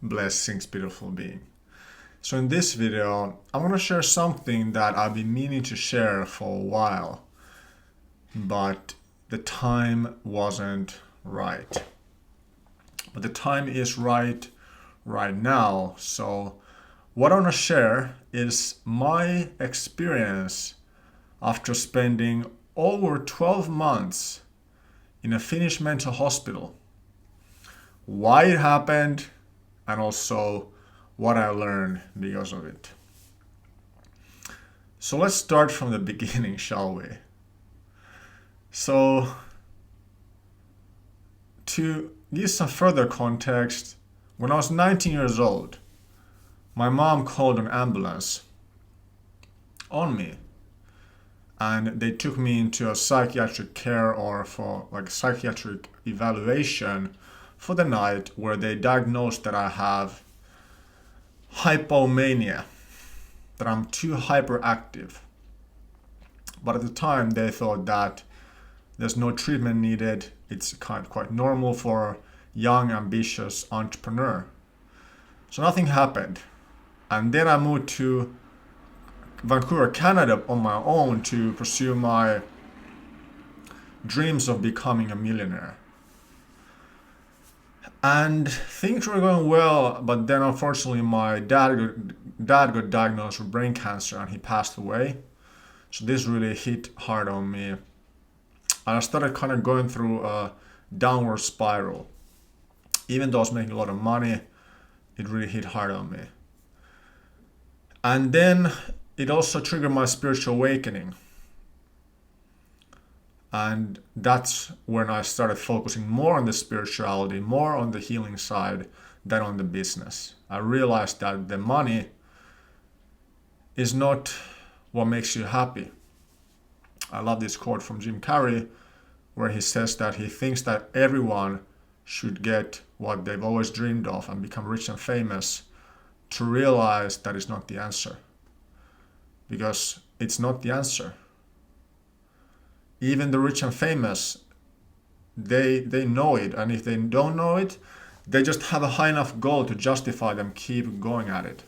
Blessings, beautiful being. So in this video, I'm going to share something that I've been meaning to share for a while, but the time wasn't right. But the time is right now. So what I want to share is my experience after spending over 12 months in a Finnish mental hospital. Why it happened, and also what I learned because of it. So let's start from the beginning, shall we? So to give some further context, when I was 19 years old, my mom called an ambulance on me, and they took me into a psychiatric care or for like psychiatric evaluation for the night, where they diagnosed that I have hypomania, that I'm too hyperactive. But at the time they thought that there's no treatment needed, it's quite normal for young ambitious entrepreneur. So nothing happened. And then I moved to Vancouver, Canada on my own to pursue my dreams of becoming a millionaire. And things were going well, but then unfortunately my dad got diagnosed with brain cancer and he passed away. So this really hit hard on me. And I started kind of going through a downward spiral. Even though I was making a lot of money, it really hit hard on me. And then it also triggered my spiritual awakening. And that's when I started focusing more on the spirituality, more on the healing side than on the business. I realized that the money is not what makes you happy. I love this quote from Jim Carrey, where he says that he thinks that everyone should get what they've always dreamed of and become rich and famous, to realize that is not the answer. Because it's not the answer. Even the rich and famous, they know it, and if they don't know it, they just have a high enough goal to justify them keep going at it.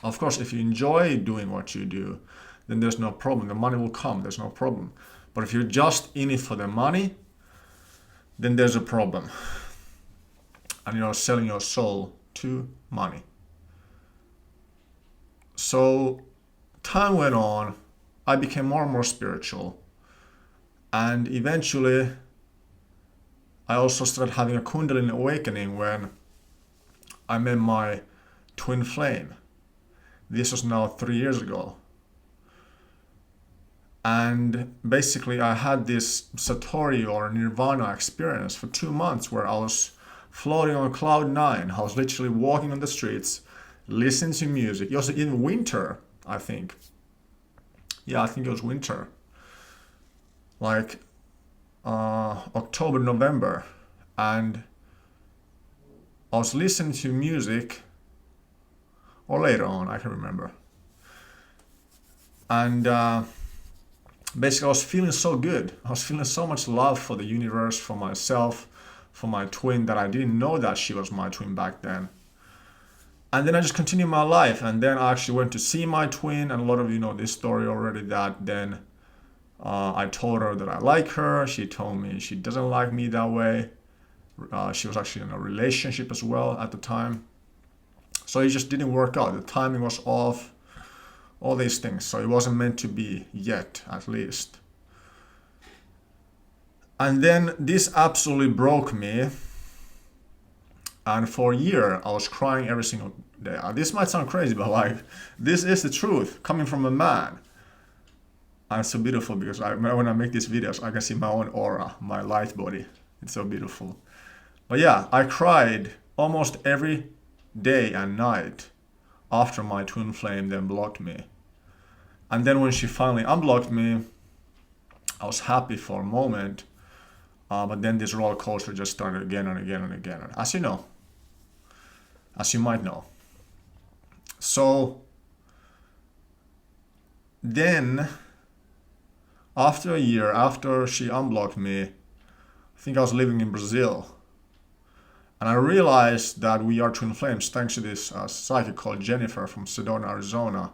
Of course, if you enjoy doing what you do, then there's no problem. The money will come, there's no problem. But if you're just in it for the money, then there's a problem. And you're selling your soul to money. So time went on, I became more and more spiritual. And eventually, I also started having a Kundalini awakening when I met my twin flame. This was now 3 years ago. And basically, I had this Satori or Nirvana experience for 2 months where I was floating on cloud 9. I was literally walking on the streets, listening to music. It was in winter, I think. Yeah, I think it was winter. Like October, November, and I was listening to music, or later on, I can remember. And basically I was feeling so good. I was feeling so much love for the universe, for myself, for my twin, that I didn't know that she was my twin back then. And then I just continued my life, and then I actually went to see my twin, and a lot of you know this story already, that then I told her that I like her. She told me she doesn't like me that way. She was actually in a relationship as well at the time. So it just didn't work out. The timing was off. All these things. So it wasn't meant to be yet, at least. And then this absolutely broke me. And for a year, I was crying every single day. This might sound crazy, but like, this is the truth coming from a man. And it's so beautiful because when I make these videos, I can see my own aura, my light body. It's so beautiful. But yeah, I cried almost every day and night after my twin flame then blocked me. And then when she finally unblocked me, I was happy for a moment. But then this roller coaster just started again and again and again. As you know, as you might know. So then, after a year, after she unblocked me, I think I was living in Brazil. And I realized that we are twin flames thanks to this psychic called Jennifer from Sedona, Arizona.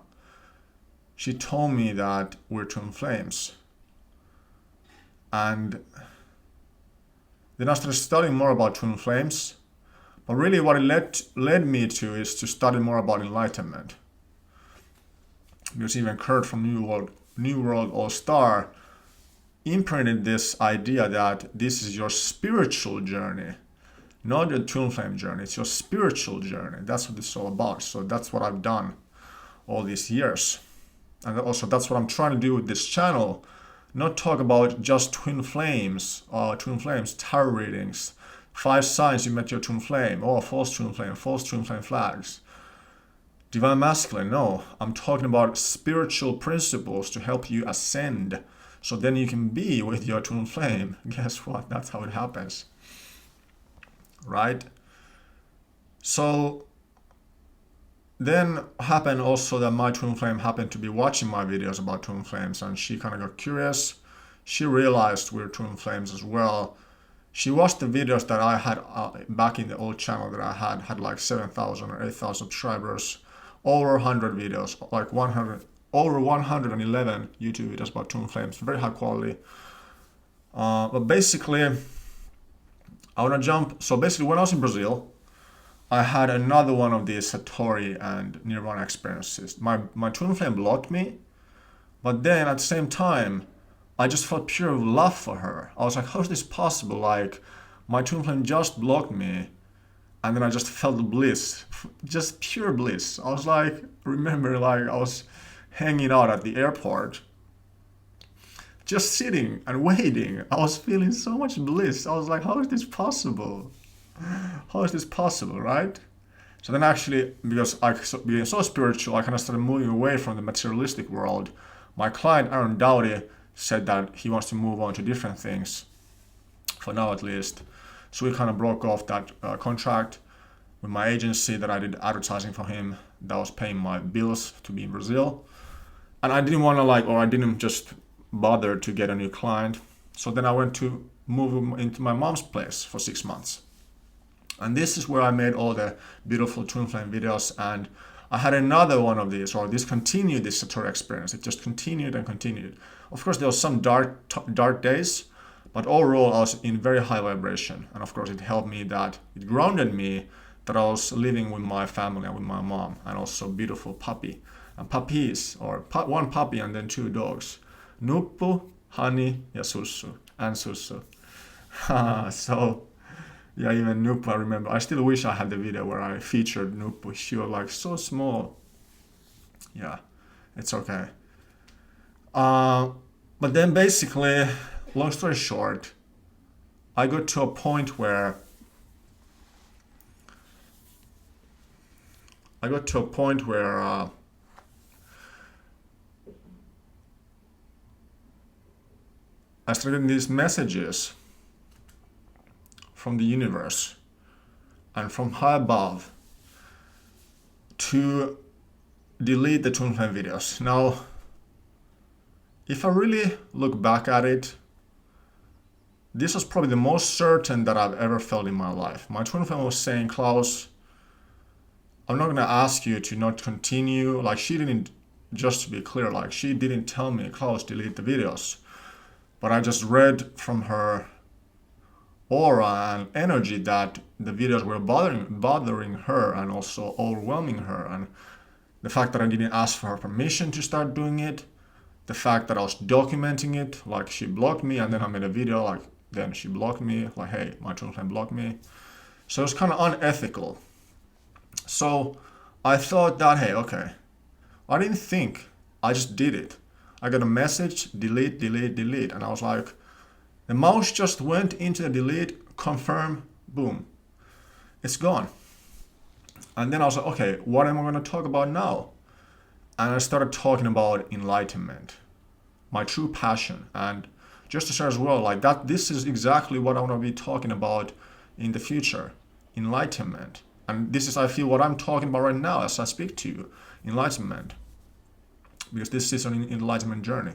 She told me that we're twin flames. And then I started studying more about twin flames. But really what it led me to is to study more about enlightenment. Because even Kurt from New World All Star imprinted this idea that this is your spiritual journey, not your twin flame journey. It's your spiritual journey. That's what it's all about. So that's what I've done all these years. And also that's what I'm trying to do with this channel. Not talk about just twin flames, tarot readings, 5 signs you met your twin flame, false twin flame flags. Divine masculine, no. I'm talking about spiritual principles to help you ascend. So then you can be with your twin flame. Guess what? That's how it happens. Right? So then happened also that my twin flame happened to be watching my videos about twin flames, and she kind of got curious. She realized we're twin flames as well. She watched the videos that I had back in the old channel that I had like 7,000 or 8,000 subscribers, over 100 videos, like over 111 YouTube videos about twin flames, very high quality. But basically, I want to jump. So basically, when I was in Brazil, I had another one of these Satori and Nirvana experiences. My twin flame blocked me, but then at the same time, I just felt pure love for her. I was like, how is this possible? Like, my twin flame just blocked me, and then I just felt the bliss, just pure bliss. I was like, remember, like I was hanging out at the airport, just sitting and waiting. I was feeling so much bliss. I was like, how is this possible? How is this possible, right? So then actually, because I being so spiritual, I kind of started moving away from the materialistic world. My client, Aaron Dowdy, said that he wants to move on to different things, for now at least. So we kind of broke off that contract with my agency that I did advertising for him, that was paying my bills to be in Brazil. And I didn't want to I didn't just bother to get a new client. So then I went to move into my mom's place for 6 months. And this is where I made all the beautiful twin flame videos. And I had another one of these, or this continued, this Satori experience. It just continued and continued. Of course, there was some dark days, but overall I was in very high vibration. And of course, it helped me that it grounded me that I was living with my family and with my mom, and also beautiful puppy and puppies, or one puppy and then 2 dogs, Nuppu, Honey, ja Sussu, and Sussu. So yeah, even Nuppu, I remember. I still wish I had the video where I featured Nuppu. She was like so small. Yeah, it's okay. But then basically, long story short, I got to a point where I started getting these messages from the universe and from high above to delete the twin flame videos. Now, if I really look back at it, this was probably the most certain that I've ever felt in my life. My twin flame was saying, Klaus, I'm not going to ask you to not continue. Like, she didn't, just to be clear, like, she didn't tell me, Klaus, delete the videos. But I just read from her aura and energy that the videos were bothering her and also overwhelming her. And the fact that I didn't ask for her permission to start doing it, the fact that I was documenting it, like she blocked me and then I made a video, like then she blocked me, like, hey, my twin flame blocked me. So it was kind of unethical. So I thought that, hey, okay, I didn't think, I just did it. I got a message, delete, and I was like, the mouse just went into the delete, confirm, boom, it's gone. And then I was like, okay, what am I going to talk about now? And I started talking about enlightenment, my true passion. And just to share as well, like that, this is exactly what I want to be talking about in the future, enlightenment. And this is, I feel, what I'm talking about right now as I speak to you, enlightenment. Because this is an enlightenment journey.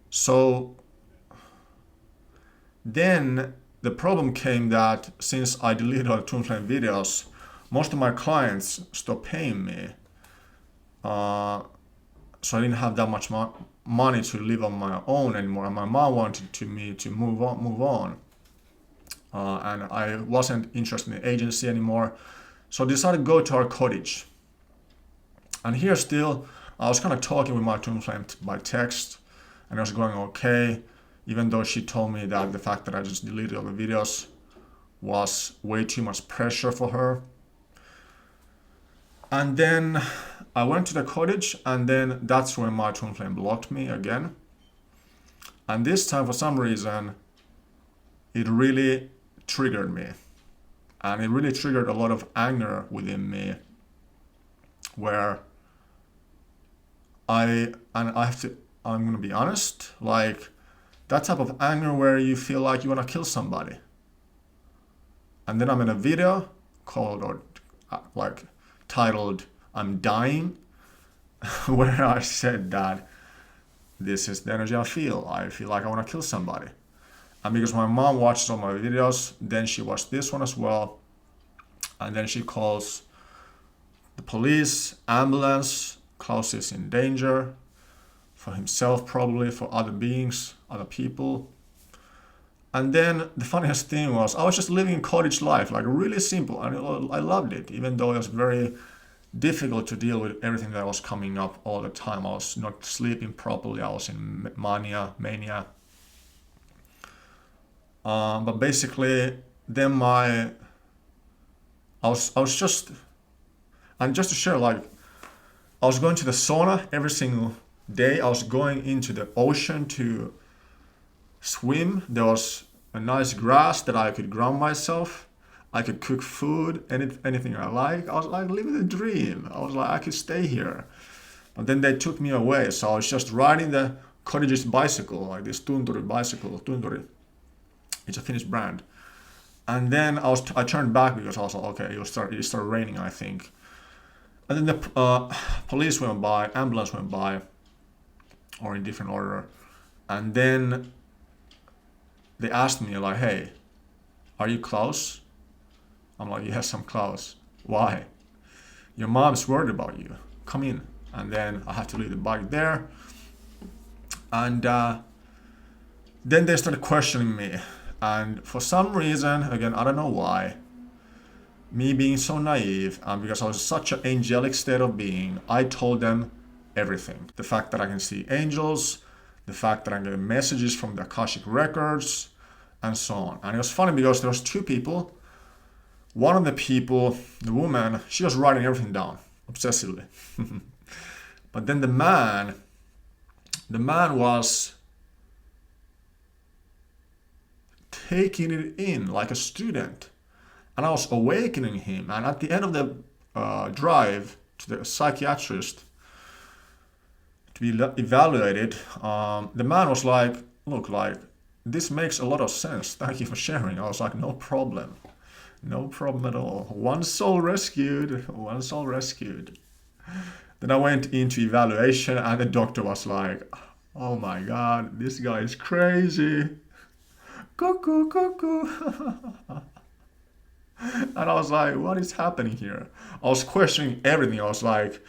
So then the problem came that since I deleted all the Twin Flame videos, most of my clients stopped paying me. So I didn't have that much money to live on my own anymore, and my mom wanted me to move on. And I wasn't interested in the agency anymore, so I decided to go to our cottage. And here still, I was kind of talking with my twin flame by text, and it was going okay, even though she told me that the fact that I just deleted all the videos was way too much pressure for her. And then I went to the cottage, and then that's when my twin flame blocked me again. And this time, for some reason, it really triggered me. And it really triggered a lot of anger within me, where I'm gonna be honest, like that type of anger where you feel like you wanna kill somebody. And then I'm in a video called, or like titled, I'm Dying, where I said that this is the energy I feel. I feel like I want to kill somebody. And because my mom watches all my videos, then she watched this one as well. And then she calls the police, ambulance. Klaus is in danger, for himself probably, for other beings, other people. And then the funniest thing was, I was just living cottage life, like really simple, and I loved it, even though it was very difficult to deal with everything that was coming up all the time. I was not sleeping properly, I was in mania. But basically, then I was just, and just to share, like, I was going to the sauna every single day. I was going into the ocean to swim. There was a nice grass that I could ground myself. I could cook food, anything I like. I was like living the dream. I was like, I could stay here. But then they took me away. So I was just riding the cottage's bicycle, like this Tunturi bicycle. Tunturi. It's a Finnish brand. And then I turned back because I was like, okay, it started raining, I think. And then the police went by, ambulance went by, or in different order. And then they asked me like, hey, are you Klaus? I'm like, yes, I'm Klaus. Why? Your mom's worried about you. Come in. And then I had to leave the bike there. And then they started questioning me. And for some reason, again, I don't know why, me being so naive, and because I was such an angelic state of being, I told them everything. The fact that I can see angels, the fact that I get messages from the Akashic records, and so on. And it was funny because there was two people. One of the people, the woman, she was writing everything down, obsessively. But then the man was taking it in like a student. And I was awakening him. And at the end of the drive to the psychiatrist to be evaluated, the man was like, look, like, this makes a lot of sense. Thank you for sharing. I was like, no problem. No problem at all. One soul rescued. One soul rescued. Then I went into evaluation and the doctor was like, oh my God, this guy is crazy. Cuckoo, cuckoo. And I was like, what is happening here? I was questioning everything. I was like,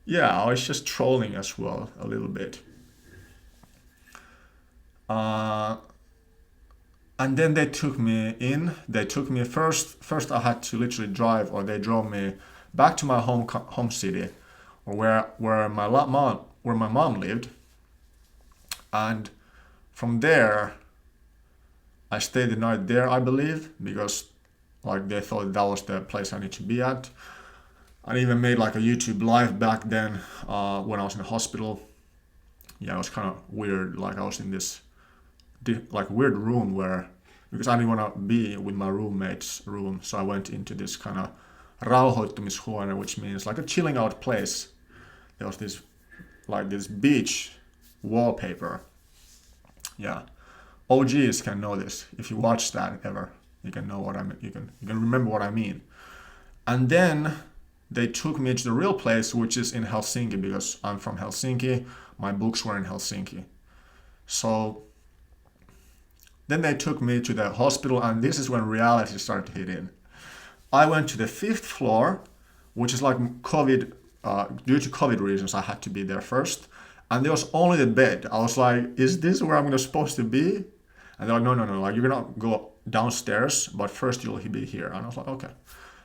yeah, I was just trolling as well, a little bit. And then they took me in. They took me first I had to literally drive, or they drove me back to my home city, or where my mom lived. And from there, I stayed the night there, I believe, because like they thought that was the place I need to be at. I even made like a YouTube live back then when I was in the hospital. Yeah, it was kind of weird. Like I was in this like weird room where, because I didn't want to be with my roommate's room, so I went into this kind of rauhoittumishuone, which means like a chilling out place. There was this beach wallpaper. Yeah, OGs can know this. If you watch that ever, you can know what I mean. You can remember what I mean. And then they took me to the real place, which is in Helsinki, because I'm from Helsinki. My books were in Helsinki. So Then they took me to the hospital, and this is when reality started to hit in. I went to the 5th floor, which is like COVID, due to COVID reasons, I had to be there first. And there was only the bed. I was like, is this where I'm supposed to be? And they're like, no, like you're gonna go downstairs, but first you'll be here. And I was like, okay.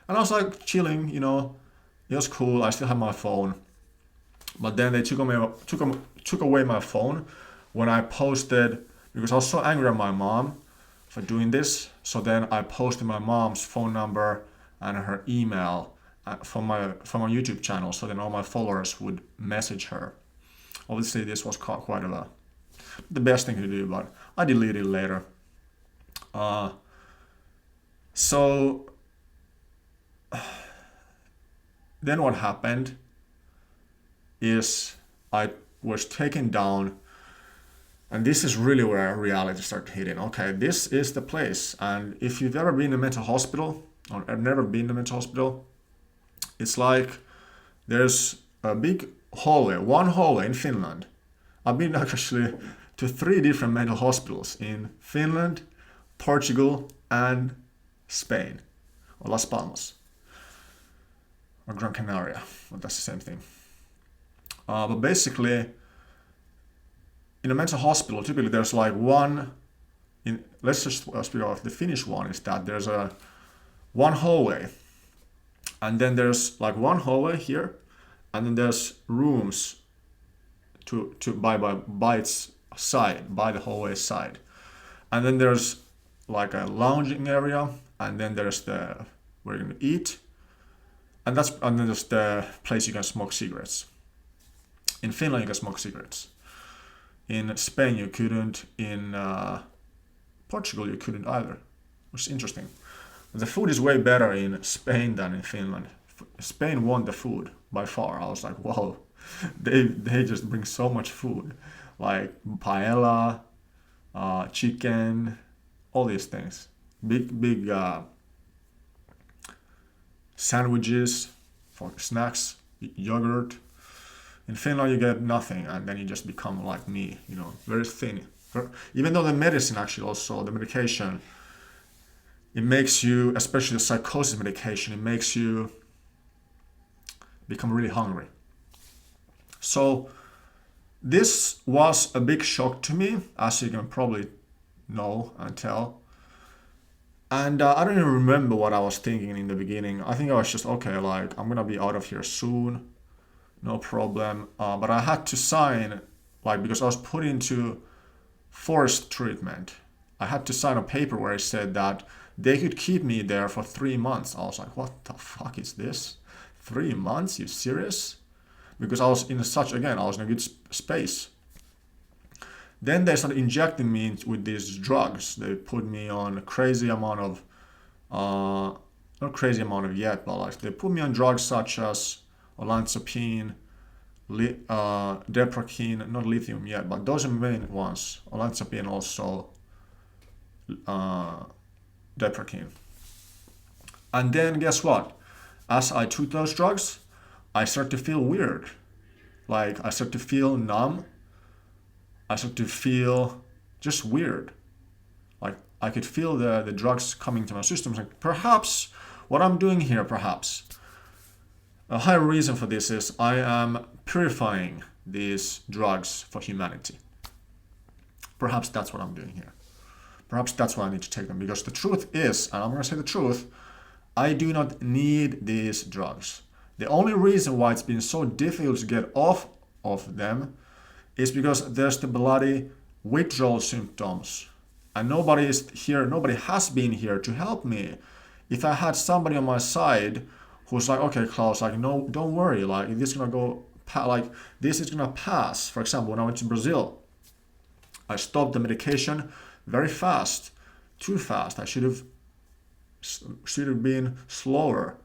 And I was like chilling, you know, it was cool. I still had my phone. But then they took away my phone when I posted, because I was so angry at my mom for doing this. So then I posted my mom's phone number and her email from my YouTube channel. So then all my followers would message her. Obviously, this was quite the best thing to do, but I deleted it later. So then what happened is I was taken down, and this is really where reality started hitting. Okay, this is the place. And if you've ever been in a mental hospital, or have never been in a mental hospital, it's like there's a big hallway, one hallway in Finland. I've been actually to 3 different mental hospitals in Finland, Portugal, and Spain, or Las Palmas, or Gran Canaria. Well, that's the same thing. But basically, in a mental hospital, typically there's like one. Let's just speak of the Finnish one. Is that there's one hallway, and then there's like one hallway here, and then there's rooms by its side, by the hallway side, and then there's like a lounging area, and then there's the where you're gonna eat, and then there's the place you can smoke cigarettes. In Finland, you can smoke cigarettes. In Spain, you couldn't. In Portugal, you couldn't either, which is interesting. The food is way better in Spain than in Finland. Spain won the food by far. I was like, wow, they just bring so much food, like paella, chicken, all these things. Big sandwiches for snacks, yogurt. In Finland, you get nothing, and then you just become like me, you know, very thin. Even though the medicine actually also, the medication, it makes you, especially the psychosis medication, it makes you become really hungry. So this was a big shock to me, as you can probably know and tell. And I don't even remember what I was thinking in the beginning. I think I was just, okay, like, I'm gonna be out of here soon. No problem. But I had to sign, like, because I was put into forced treatment. I had to sign a paper where it said that they could keep me there for 3 months. I was like, what the fuck is this? 3 months? You serious? Because I was in a good space. Then they started injecting me with these drugs. They put me on a crazy amount of, not crazy amount of yet, but like they put me on drugs such as olanzapine, deprecaine, not lithium yet, but those are the main ones. Olanzapine, also deprecaine. And then guess what? As I took those drugs, I started to feel weird. Like I started to feel numb. I started to feel just weird. Like I could feel the drugs coming to my system. Like perhaps what I'm doing here, perhaps a higher reason for this is I am purifying these drugs for humanity. Perhaps that's what I'm doing here. Perhaps that's why I need to take them. Because the truth is, and I'm going to say the truth, I do not need these drugs. The only reason why it's been so difficult to get off of them is because there's the bloody withdrawal symptoms. And nobody has been here to help me. If I had somebody on my side who's like, okay, Klaus, like, no, don't worry, like, this is gonna pass. For example, when I went to Brazil, I stopped the medication very fast, too fast. I should have been slower.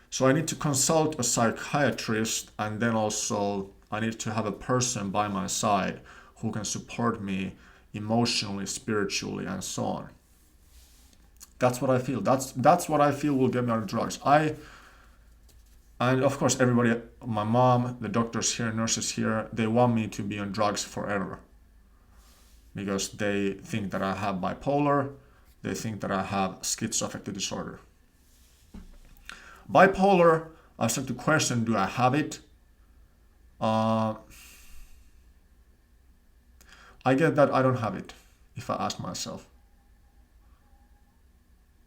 So I need to consult a psychiatrist, and then also I need to have a person by my side who can support me emotionally, spiritually, and so on. That's what I feel. That's what I feel will get me out of drugs. And of course, everybody, my mom, the doctors here, nurses here, they want me to be on drugs forever. because they think that I have bipolar, they think that I have schizoaffective disorder. Bipolar, I start to question, do I have it? I get that I don't have it, if I ask myself.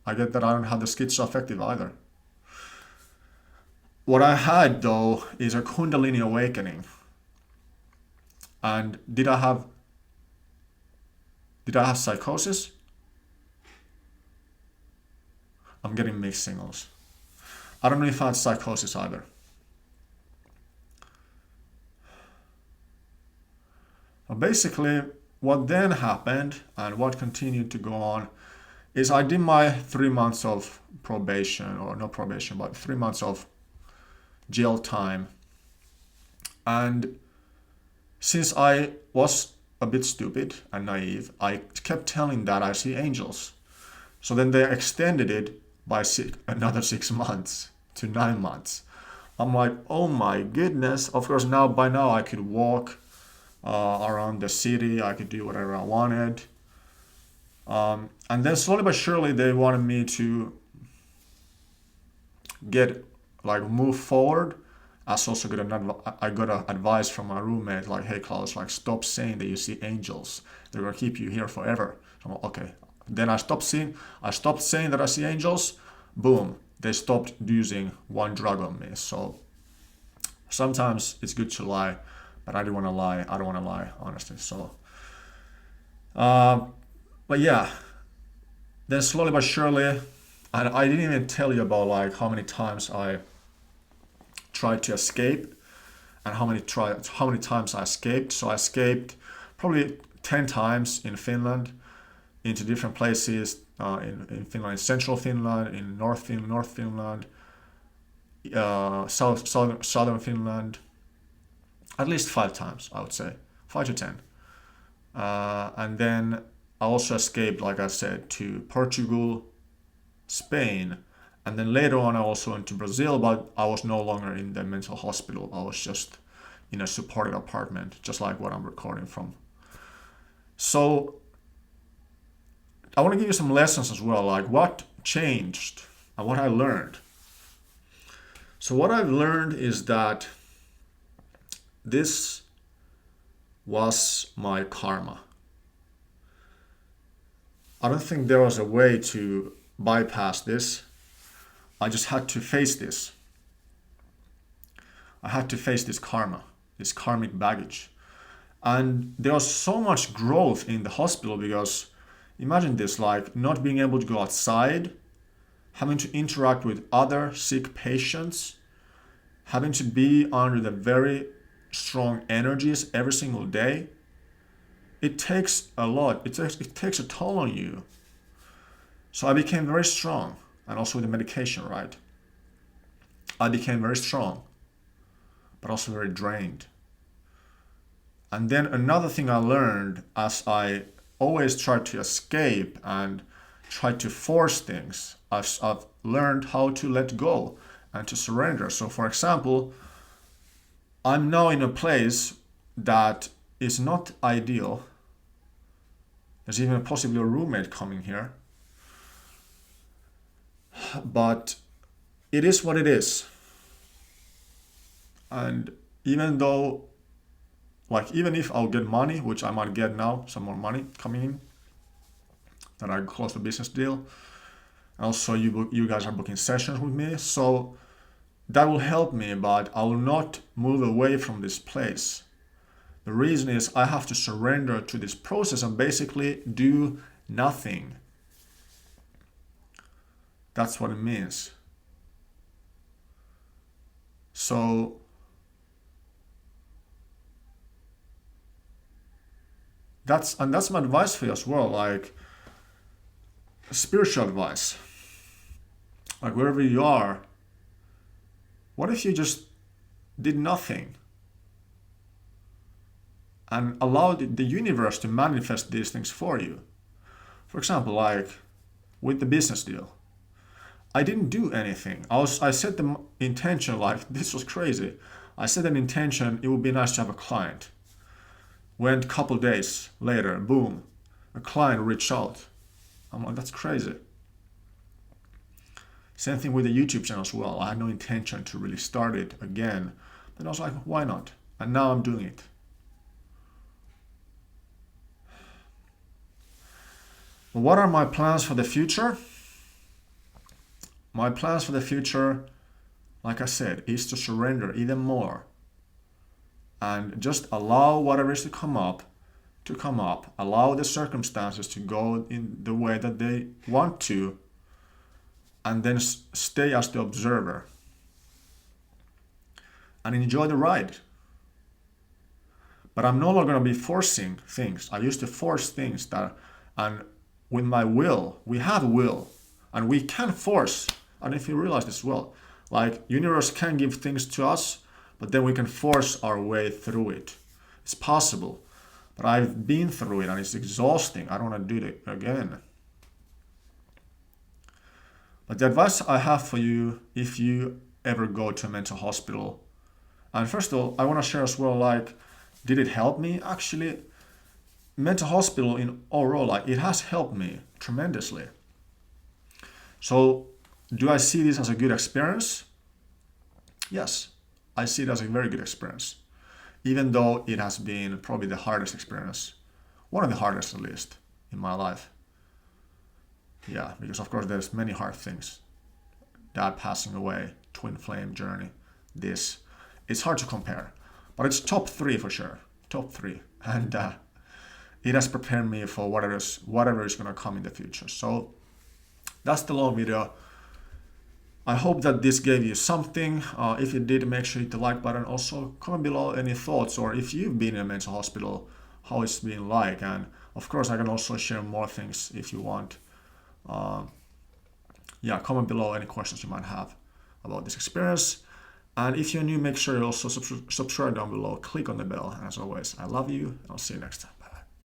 I get that I don't have the schizoaffective either. What I had though is a Kundalini awakening. And did I have psychosis? I'm getting mixed signals. I don't know if I had psychosis either. Basically, what then happened and what continued to go on is I did my 3 months of probation, or not probation, but 3 months of jail time. And since I was a bit stupid and naive, I kept telling that I see angels. So then they extended it by another 6 months to 9 months. I'm like, oh my goodness. Of course, by now I could walk around the city. I could do whatever I wanted. And then slowly but surely they wanted me to move forward. I also got advice from my roommate, like, hey Klaus, like, stop saying that you see angels. They're gonna keep you here forever. So I'm like, okay. Then I stopped saying that I see angels. Boom. They stopped using one drug on me. So sometimes it's good to lie, but I don't want to lie, honestly. So, but yeah. Then slowly but surely, and I didn't even tell you about like how many times I tried to escape and how many times I escaped. So I escaped probably 10 times in Finland, into different places in Finland, in central Finland, in North Finland, southern Finland, at least 5 times, I would say, 5 to 10. And then I also escaped, like I said, to Portugal, Spain, and then later on I also went to Brazil, but I was no longer in the mental hospital. I was just in a supported apartment, just like what I'm recording from. So I want to give you some lessons as well, like what changed and what I learned. So what I've learned is that this was my karma. I don't think there was a way to bypass this. I just had to face this. I had to face this karma, this karmic baggage. And there was so much growth in the hospital because imagine this, like not being able to go outside, having to interact with other sick patients, having to be under the very strong energies every single day. It takes a lot. It takes a toll on you. So I became very strong, and also with the medication, right? I became very strong, but also very drained. And then another thing I learned, as I always tried to escape and try to force things, I've learned how to let go and to surrender. So for example, I'm now in a place that is not ideal. There's even possibly a roommate coming here. But it is what it is. And even if I'll get money, which I might get now, some more money coming in, that I close the business deal. Also, you guys are booking sessions with me, so that will help me, but I will not move away from this place. The reason is I have to surrender to this process and basically do nothing. That's what it means. So that's my advice for you as well, like spiritual advice. Like wherever you are, what if you just did nothing and allowed the universe to manifest these things for you? For example, like with the business deal, I didn't do anything. I set the intention, like this was crazy. I set an intention, it would be nice to have a client. Went couple days later, boom, a client reached out. I'm like, that's crazy. Same thing with the YouTube channel as well. I had no intention to really start it again. But I was like, why not? And now I'm doing it. But what are my plans for the future? My plans for the future, like I said, is to surrender even more. And just allow whatever is to come up. Allow the circumstances to go in the way that they want to. And then stay as the observer. And enjoy the ride. But I'm no longer going to be forcing things. I used to force things and with my will, we have will. And we can force. And if you realize this well, like universe can give things to us, but then we can force our way through it. It's possible. But I've been through it and it's exhausting. I don't want to do it again. But the advice I have for you, if you ever go to a mental hospital, and first of all, I want to share as well, like, did it help me? Actually, mental hospital in overall, like, it has helped me tremendously. So, do I see this as a good experience? Yes, I see it as a very good experience. Even though it has been probably the hardest experience. One of the hardest, at least, in my life. Yeah, because of course there's many hard things. Dad passing away, twin flame journey, this. It's hard to compare. But it's top 3 for sure. Top 3. And it has prepared me for whatever is going to come in the future. So that's the long video. I hope that this gave you something. If it did, make sure you hit the like button. Also, comment below any thoughts, or if you've been in a mental hospital, how it's been like. And of course, I can also share more things if you want. Comment below any questions you might have about this experience. And if you're new, make sure you also subscribe down below. Click on the bell. And as always, I love you. And I'll see you next time.